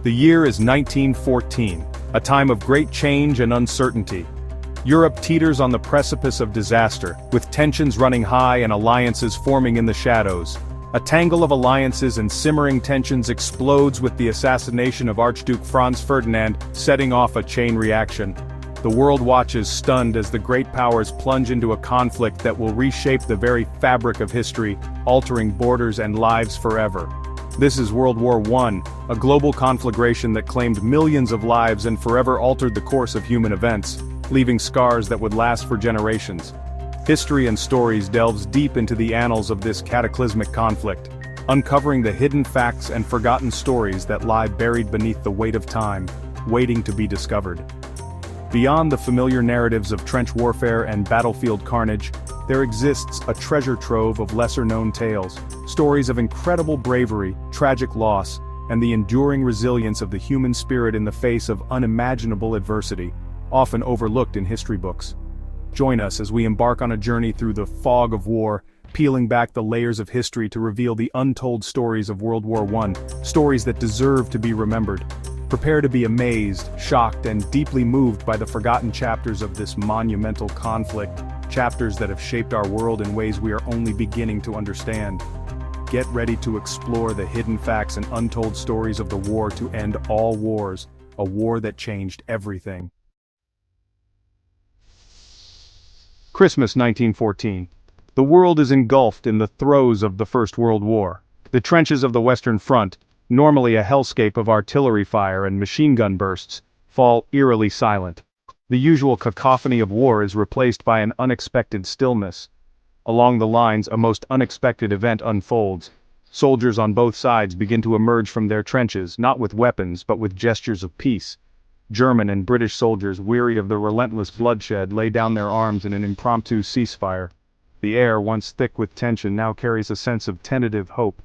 The year is 1914, a time of great change and uncertainty. Europe teeters on the precipice of disaster, with tensions running high and alliances forming in the shadows. A tangle of alliances and simmering tensions explodes with the assassination of Archduke Franz Ferdinand, setting off a chain reaction. The world watches stunned as the great powers plunge into a conflict that will reshape the very fabric of history, altering borders and lives forever. This is World War I, a global conflagration that claimed millions of lives and forever altered the course of human events, leaving scars that would last for generations. History and Stories delves deep into the annals of this cataclysmic conflict, uncovering the hidden facts and forgotten stories that lie buried beneath the weight of time, waiting to be discovered. Beyond the familiar narratives of trench warfare and battlefield carnage, there exists a treasure trove of lesser-known tales, stories of incredible bravery, tragic loss, and the enduring resilience of the human spirit in the face of unimaginable adversity, often overlooked in history books. Join us as we embark on a journey through the fog of war, peeling back the layers of history to reveal the untold stories of World War I, stories that deserve to be remembered. Prepare to be amazed, shocked, and deeply moved by the forgotten chapters of this monumental conflict, chapters that have shaped our world in ways we are only beginning to understand. Get ready to explore the hidden facts and untold stories of the war to end all wars, a war that changed everything. Christmas 1914. The world is engulfed in the throes of the First World War. The trenches of the Western Front, normally a hellscape of artillery fire and machine gun bursts, fall eerily silent. The usual cacophony of war is replaced by an unexpected stillness. Along the lines, a most unexpected event unfolds. Soldiers on both sides begin to emerge from their trenches, not with weapons but with gestures of peace. German and British soldiers, weary of the relentless bloodshed, lay down their arms in an impromptu ceasefire. The air, once thick with tension, now carries a sense of tentative hope.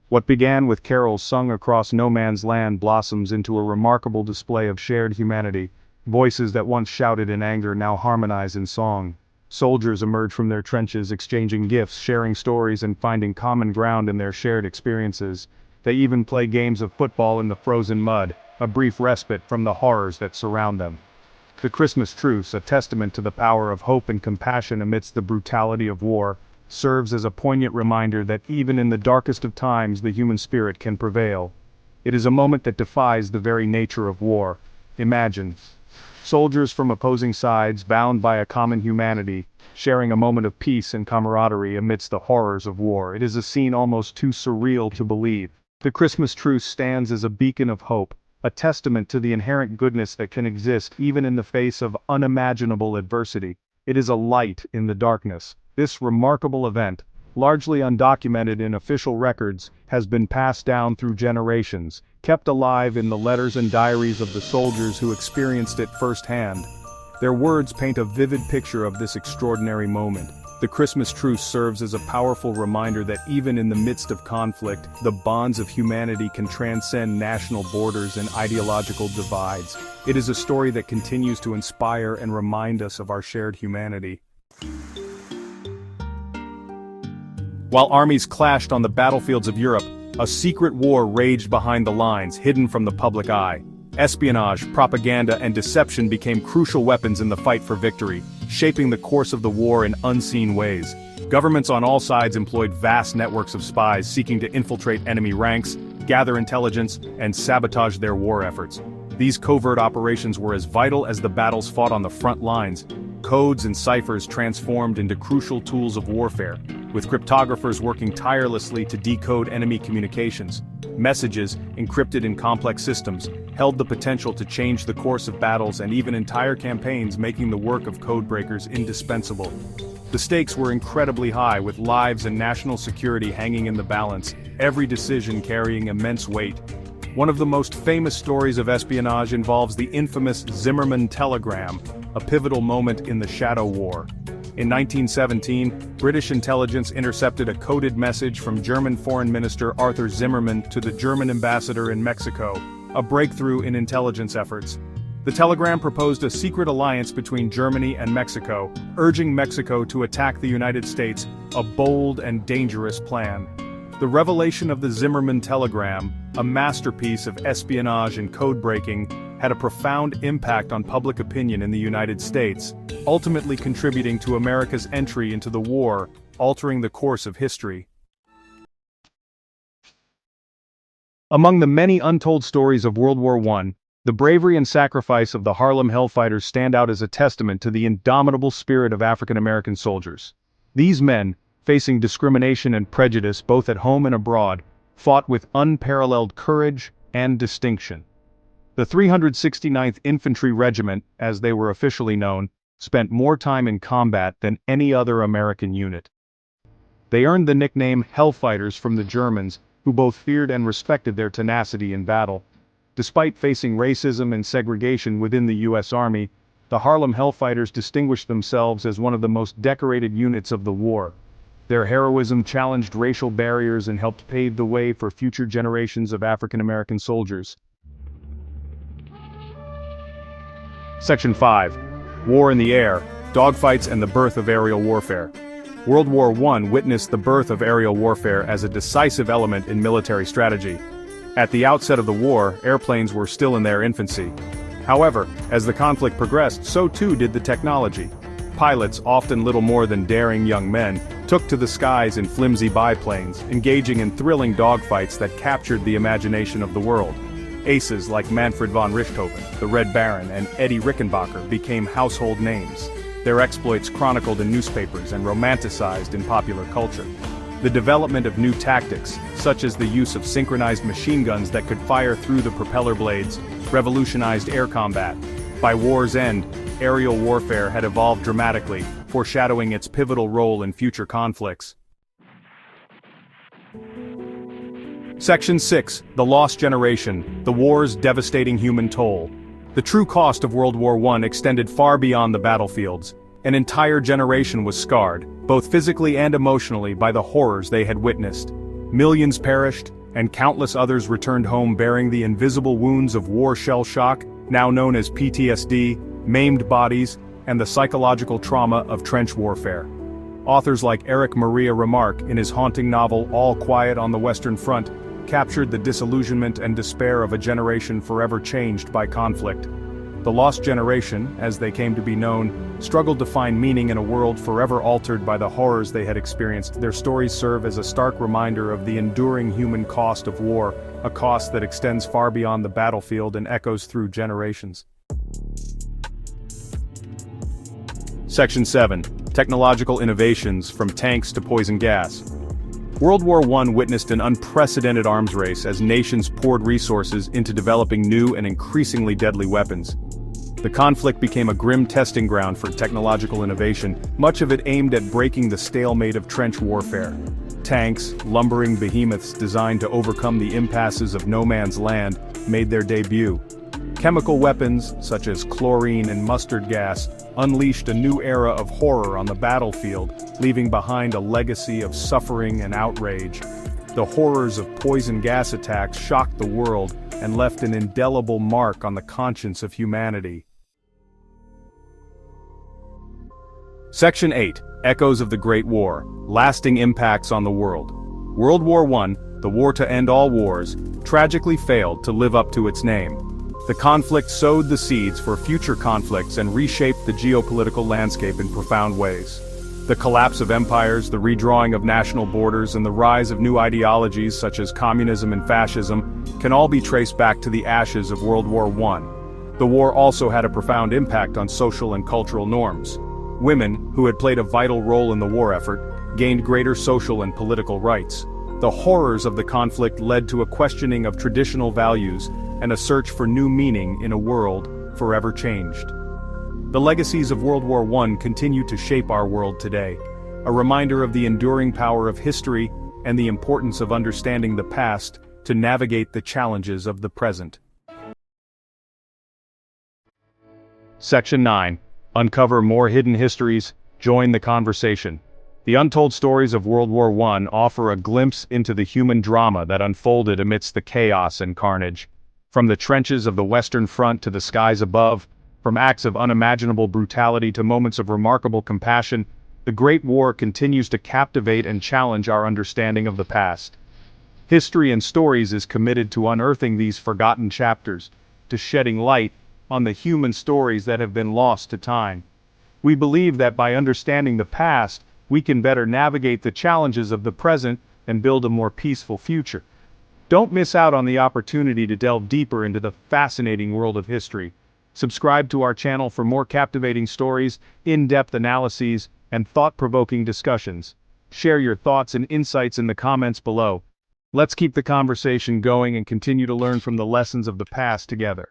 What began with carols sung across no man's land blossoms into a remarkable display of shared humanity. Voices that once shouted in anger now harmonize in song. Soldiers emerge from their trenches, exchanging gifts, sharing stories, and finding common ground in their shared experiences. They even play games of football in the frozen mud, a brief respite from the horrors that surround them. The Christmas truce, a testament to the power of hope and compassion amidst the brutality of war, serves as a poignant reminder that even in the darkest of times the human spirit can prevail. It is a moment that defies the very nature of war. Imagine soldiers from opposing sides, bound by a common humanity, sharing a moment of peace and camaraderie amidst the horrors of war. It is a scene almost too surreal to believe. The Christmas truce stands as a beacon of hope, a testament to the inherent goodness that can exist even in the face of unimaginable adversity. It is a light in the darkness. This remarkable event, largely undocumented in official records, has been passed down through generations, kept alive in the letters and diaries of the soldiers who experienced it firsthand. Their words paint a vivid picture of this extraordinary moment. The Christmas truce serves as a powerful reminder that even in the midst of conflict, the bonds of humanity can transcend national borders and ideological divides. It is a story that continues to inspire and remind us of our shared humanity. While armies clashed on the battlefields of Europe, a secret war raged behind the lines, hidden from the public eye. Espionage, propaganda, and deception became crucial weapons in the fight for victory, shaping the course of the war in unseen ways. Governments on all sides employed vast networks of spies seeking to infiltrate enemy ranks, gather intelligence, and sabotage their war efforts. These covert operations were as vital as the battles fought on the front lines. Codes and ciphers transformed into crucial tools of warfare, with cryptographers working tirelessly to decode enemy communications. Messages, encrypted in complex systems, held the potential to change the course of battles and even entire campaigns, making the work of codebreakers indispensable. The stakes were incredibly high, with lives and national security hanging in the balance, every decision carrying immense weight. One of the most famous stories of espionage involves the infamous Zimmermann telegram, a pivotal moment in the Shadow War. In 1917, British intelligence intercepted a coded message from German Foreign Minister Arthur Zimmermann to the German ambassador in Mexico, a breakthrough in intelligence efforts. The telegram proposed a secret alliance between Germany and Mexico, urging Mexico to attack the United States, a bold and dangerous plan. The revelation of the Zimmermann telegram, a masterpiece of espionage and code-breaking, had a profound impact on public opinion in the United States, ultimately contributing to America's entry into the war, altering the course of history. Among the many untold stories of World War I, the bravery and sacrifice of the Harlem Hellfighters stand out as a testament to the indomitable spirit of African American soldiers. These men, facing discrimination and prejudice both at home and abroad, fought with unparalleled courage and distinction. The 369th Infantry Regiment, as they were officially known, spent more time in combat than any other American unit. They earned the nickname Hellfighters from the Germans, who both feared and respected their tenacity in battle. Despite facing racism and segregation within the U.S. Army, the Harlem Hellfighters distinguished themselves as one of the most decorated units of the war. Their heroism challenged racial barriers and helped pave the way for future generations of African American soldiers. Section 5. War in the Air, Dogfights and the Birth of Aerial Warfare. World War I witnessed the birth of aerial warfare as a decisive element in military strategy. At the outset of the war, airplanes were still in their infancy. However, as the conflict progressed, so too did the technology. Pilots, often little more than daring young men, took to the skies in flimsy biplanes, engaging in thrilling dogfights that captured the imagination of the world. Aces like Manfred von Richthofen, the Red Baron, and Eddie Rickenbacker became household names. Their exploits chronicled in newspapers and romanticized in popular culture. The development of new tactics, such as the use of synchronized machine guns that could fire through the propeller blades, revolutionized air combat. By war's end, aerial warfare had evolved dramatically, foreshadowing its pivotal role in future conflicts. Section 6. The Lost Generation, the war's devastating human toll. The true cost of World War I extended far beyond the battlefields. An entire generation was scarred, both physically and emotionally, by the horrors they had witnessed. Millions perished, and countless others returned home bearing the invisible wounds of war shell shock, now known as PTSD, maimed bodies, and the psychological trauma of trench warfare. Authors like Eric Maria Remarque, in his haunting novel All Quiet on the Western Front, captured the disillusionment and despair of a generation forever changed by conflict. The Lost Generation, as they came to be known, struggled to find meaning in a world forever altered by the horrors they had experienced. Their stories serve as a stark reminder of the enduring human cost of war, a cost that extends far beyond the battlefield and echoes through generations. Section 7. Technological Innovations, from Tanks to Poison Gas. World War I witnessed an unprecedented arms race as nations poured resources into developing new and increasingly deadly weapons. The conflict became a grim testing ground for technological innovation, much of it aimed at breaking the stalemate of trench warfare. Tanks, lumbering behemoths designed to overcome the impasses of no man's land, made their debut. Chemical weapons, such as chlorine and mustard gas, unleashed a new era of horror on the battlefield, leaving behind a legacy of suffering and outrage. The horrors of poison gas attacks shocked the world and left an indelible mark on the conscience of humanity. Section 8. Echoes of the Great War, Lasting Impacts on the World. World War I, the war to end all wars, tragically failed to live up to its name. The conflict sowed the seeds for future conflicts and reshaped the geopolitical landscape in profound ways. The collapse of empires, the redrawing of national borders, and the rise of new ideologies such as communism and fascism can all be traced back to the ashes of World War I. The war also had a profound impact on social and cultural norms. Women, who had played a vital role in the war effort, gained greater social and political rights. The horrors of the conflict led to a questioning of traditional values and a search for new meaning in a world forever changed. The legacies of World War I continue to shape our world today, a reminder of the enduring power of history and the importance of understanding the past to navigate the challenges of the present. Section 9. Uncover more hidden histories, join the conversation. The untold stories of World War I offer a glimpse into the human drama that unfolded amidst the chaos and carnage. From the trenches of the Western Front to the skies above, from acts of unimaginable brutality to moments of remarkable compassion, the Great War continues to captivate and challenge our understanding of the past. History and Stories is committed to unearthing these forgotten chapters, to shedding light on the human stories that have been lost to time. We believe that by understanding the past, we can better navigate the challenges of the present and build a more peaceful future. Don't miss out on the opportunity to delve deeper into the fascinating world of history. Subscribe to our channel for more captivating stories, in-depth analyses, and thought-provoking discussions. Share your thoughts and insights in the comments below. Let's keep the conversation going and continue to learn from the lessons of the past together.